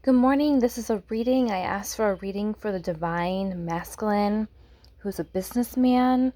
Good morning. This is a reading. I asked for a reading for the divine masculine who's a businessman,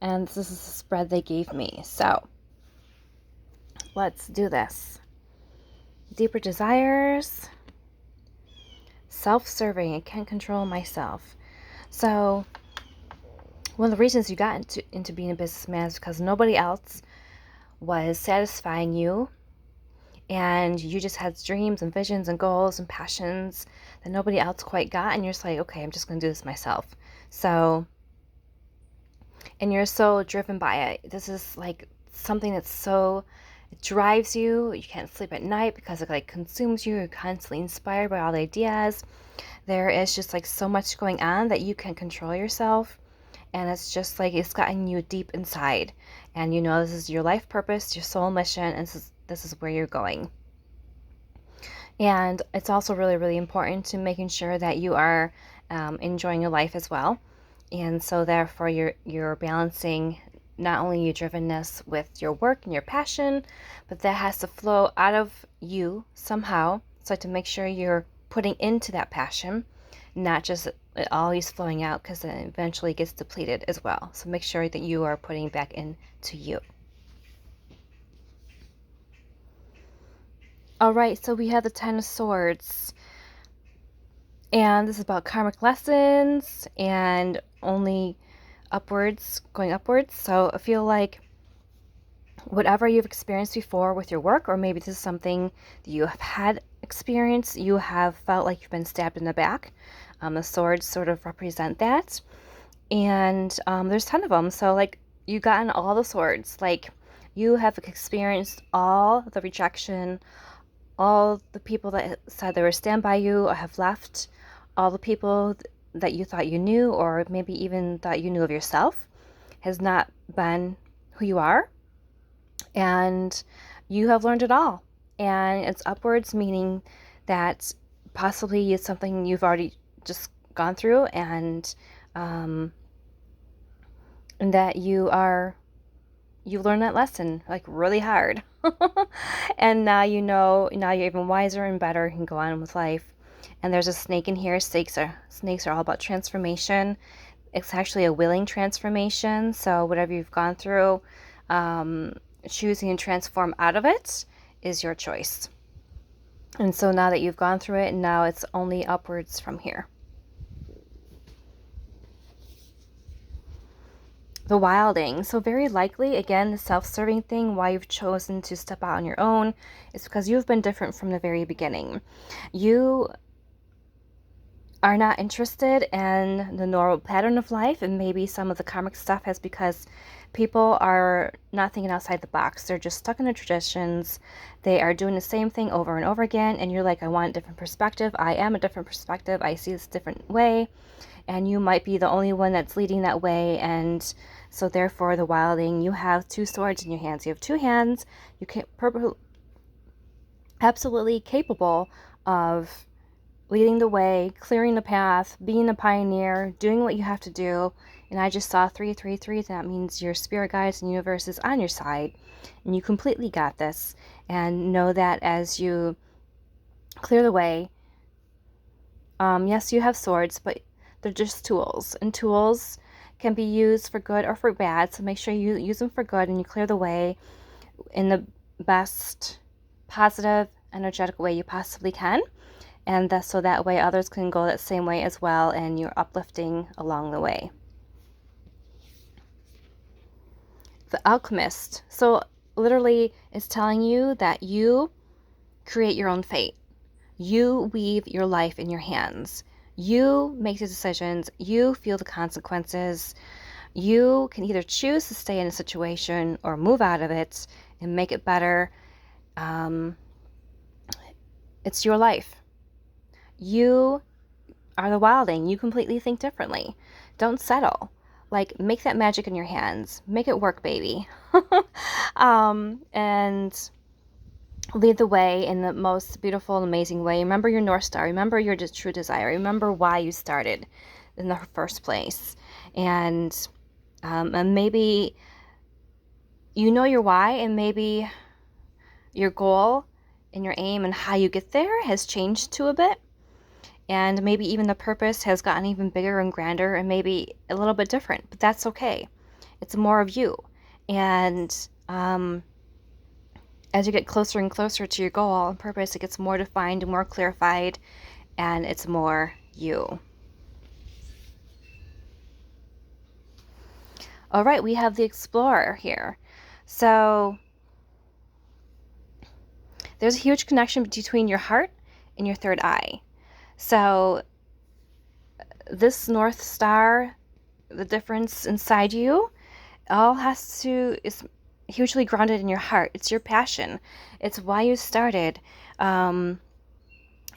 and this is the spread they gave me. So let's do this. Deeper desires, self-serving. I can't control myself. So one of the reasons you got into being a businessman is because nobody else was satisfying you, and you just had dreams and visions and goals and passions that nobody else quite got, and you're just like, okay, I'm just going to do this myself. So, and you're so driven by it. This is like something that's so, it drives you. You can't sleep at night because it like consumes you. You're constantly inspired by all the ideas. There is just like so much going on that you can't control yourself. And it's just like it's gotten you deep inside. And you know this is your life purpose, your soul mission, and this is where you're going. And it's also really, really important to making sure that you are enjoying your life as well. And so therefore you're balancing not only your drivenness with your work and your passion, but that has to flow out of you somehow. So to make sure you're putting into that passion, not just it always flowing out, because it eventually gets depleted as well. So make sure that you are putting back into you. All right, so we have the Ten of Swords. And this is about karmic lessons and only upwards, going upwards. So I feel like whatever you've experienced before with your work, or maybe this is something that you have had experience, you have felt like you've been stabbed in the back. The swords sort of represent that. And there's 10 of them. So like you gotten all the swords. Like you have experienced all the rejection, all the people that said they were stand by you or have left, all the people that you thought you knew or maybe even thought you knew of yourself has not been who you are. And you have learned it all. And it's upwards, meaning that possibly it's something you've already just gone through, and that you learned that lesson like really hard. And now you know, now you're even wiser and better and can go on with life. And there's a snake in here. Snakes are all about transformation. It's actually a willing transformation. So whatever you've gone through, choosing to transform out of it is your choice. And so now that you've gone through it, now it's only upwards from here. The wilding. So very likely, again, the self-serving thing, why you've chosen to step out on your own is because you've been different from the very beginning. You are not interested in the normal pattern of life, and maybe some of the karmic stuff is because people are not thinking outside the box. They're just stuck in their traditions. They are doing the same thing over and over again, and you're like, I want a different perspective. I am a different perspective. I see this different way, and you might be the only one that's leading that way. And so therefore the wilding, you have two swords in your hands. You have two hands. You can absolutely capable of leading the way, clearing the path, being a pioneer, doing what you have to do. And I just saw 333. That means your spirit guides and universe is on your side, and you completely got this. And know that as you clear the way, yes, you have swords, but they're just tools, and tools can be used for good or for bad. So make sure you use them for good and you clear the way in the best positive, energetic way you possibly can. And so that way others can go that same way as well, and you're uplifting along the way. The alchemist. So literally it's telling you that you create your own fate. You weave your life in your hands. You make the decisions. You feel the consequences. You can either choose to stay in a situation or move out of it and make it better. It's your life. You are the wilding. You completely think differently. Don't settle. Like, make that magic in your hands. Make it work, baby. And lead the way in the most beautiful and amazing way. Remember your North Star. Remember your true desire. Remember why you started in the first place. And maybe you know your why, and maybe your goal and your aim and how you get there has changed to a bit. And maybe even the purpose has gotten even bigger and grander and maybe a little bit different, but that's okay. It's more of you. And as you get closer and closer to your goal and purpose, it gets more defined and more clarified, and it's more you. All right, we have the Explorer here. So there's a huge connection between your heart and your third eye. So this North Star, the difference inside you, is hugely grounded in your heart. It's your passion. It's why you started. And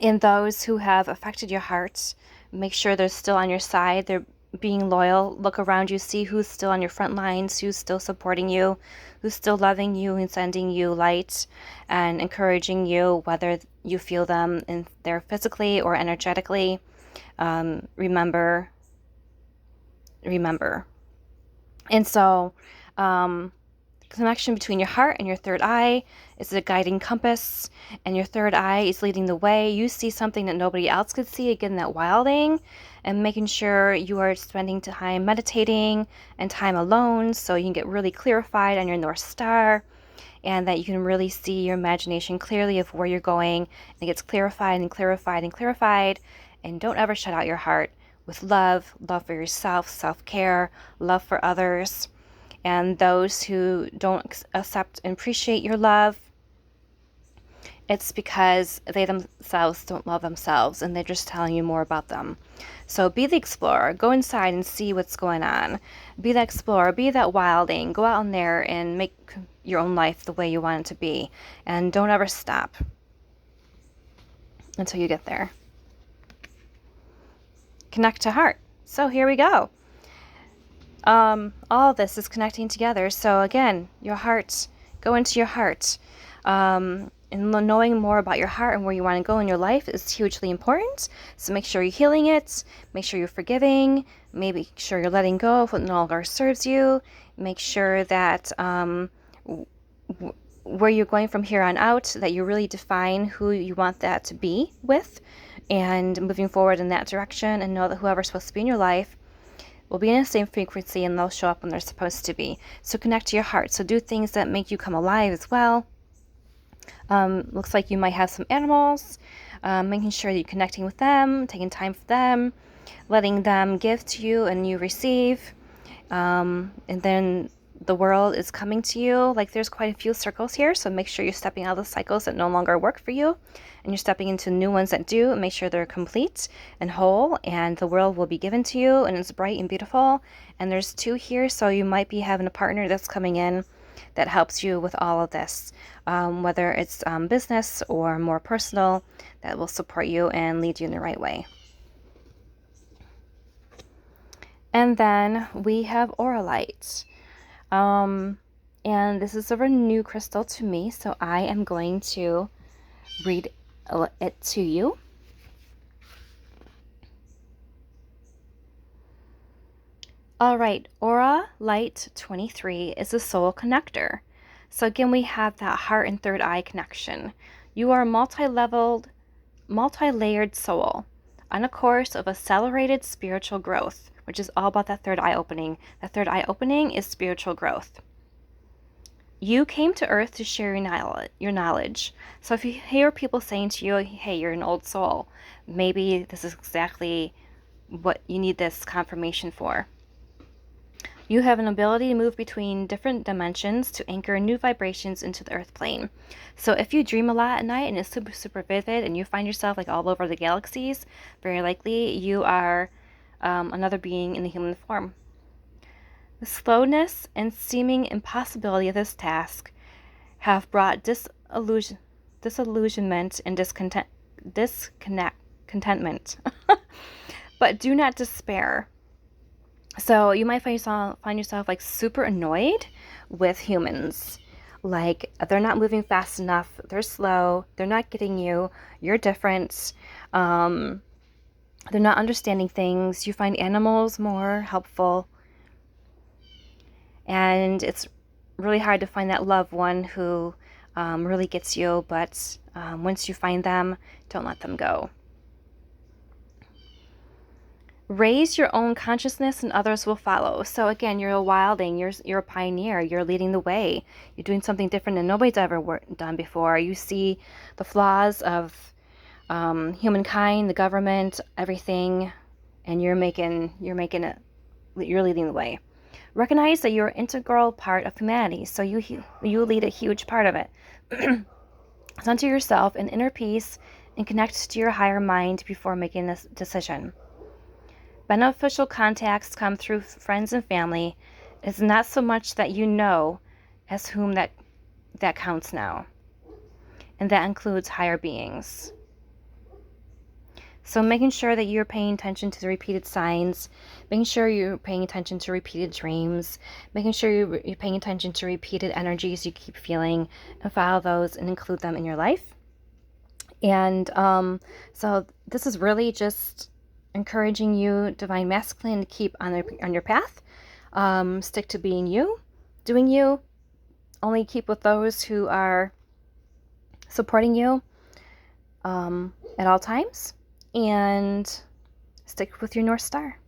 those who have affected your heart, make sure they're still on your side. They're being loyal. Look around you, see who's still on your front lines, who's still supporting you, who's still loving you and sending you light and encouraging you, whether you feel them in there physically or energetically. Remember. And so, connection between your heart and your third eye is a guiding compass, and your third eye is leading the way. You see something that nobody else could see, again, that wilding, and making sure you are spending time meditating and time alone so you can get really clarified on your North Star, and that you can really see your imagination clearly of where you're going, and it gets clarified and clarified and clarified. And don't ever shut out your heart with love for yourself, self-care, love for others. And those who don't accept and appreciate your love, it's because they themselves don't love themselves and they're just telling you more about them. So be the explorer. Go inside and see what's going on. Be that explorer. Be that wilding. Go out in there and make your own life the way you want it to be. And don't ever stop until you get there. Connect to heart. So here we go. All of this is connecting together. So again, your heart, go into your heart. And knowing more about your heart and where you want to go in your life is hugely important. So make sure you're healing it. Make sure you're forgiving. Make sure you're letting go of what no longer serves you. Make sure that where you're going from here on out, that you really define who you want that to be with, and moving forward in that direction, and know that whoever's supposed to be in your life will be in the same frequency, and they'll show up when they're supposed to be. So connect to your heart. So do things that make you come alive as well. Looks like you might have some animals, making sure that you're connecting with them, taking time for them, letting them give to you and you receive. And then the world is coming to you. Like, there's quite a few circles here, so make sure you're stepping out of the cycles that no longer work for you, and you're stepping into new ones that do, and make sure they're complete and whole, and the world will be given to you, and it's bright and beautiful. And there's 2 here, so you might be having a partner that's coming in that helps you with all of this, whether it's business or more personal, that will support you and lead you in the right way. And then we have Auralite. And this is a new crystal to me, so I am going to read it to you. All right, Auralite 23 is a soul connector. So again, we have that heart and third eye connection. You are a multi-layered soul on a course of accelerated spiritual growth, which is all about that third eye opening. That third eye opening is spiritual growth. You came to Earth to share your knowledge. So if you hear people saying to you, hey, you're an old soul, maybe this is exactly what you need this confirmation for. You have an ability to move between different dimensions to anchor new vibrations into the earth plane. So if you dream a lot at night and it's super, super vivid and you find yourself like all over the galaxies, very likely you are another being in the human form. The slowness and seeming impossibility of this task have brought disillusionment and discontentment. But do not despair. So you might find yourself like super annoyed with humans. Like, they're not moving fast enough, they're slow, they're not getting you, you're different, they're not understanding things. You find animals more helpful. And it's really hard to find that loved one who really gets you, but once you find them, don't let them go. Raise your own consciousness and others will follow. So again, you're a wilding, you're a pioneer, you're leading the way. You're doing something different than nobody's ever done before. You see the flaws of humankind, the government, everything, and you're leading the way. Recognize that you're an integral part of humanity, so you lead a huge part of it. Center yourself in inner peace and connect to your higher mind before making this decision. Beneficial contacts come through friends and family. It's not so much that you know as whom that counts now. And that includes higher beings. So making sure that you're paying attention to the repeated signs, making sure you're paying attention to repeated dreams, making sure you're paying attention to repeated energies you keep feeling, and follow those and include them in your life. And so this is really just encouraging you, Divine Masculine, to keep on your path. Stick to being you, doing you. Only keep with those who are supporting you at all times. And stick with your North Star.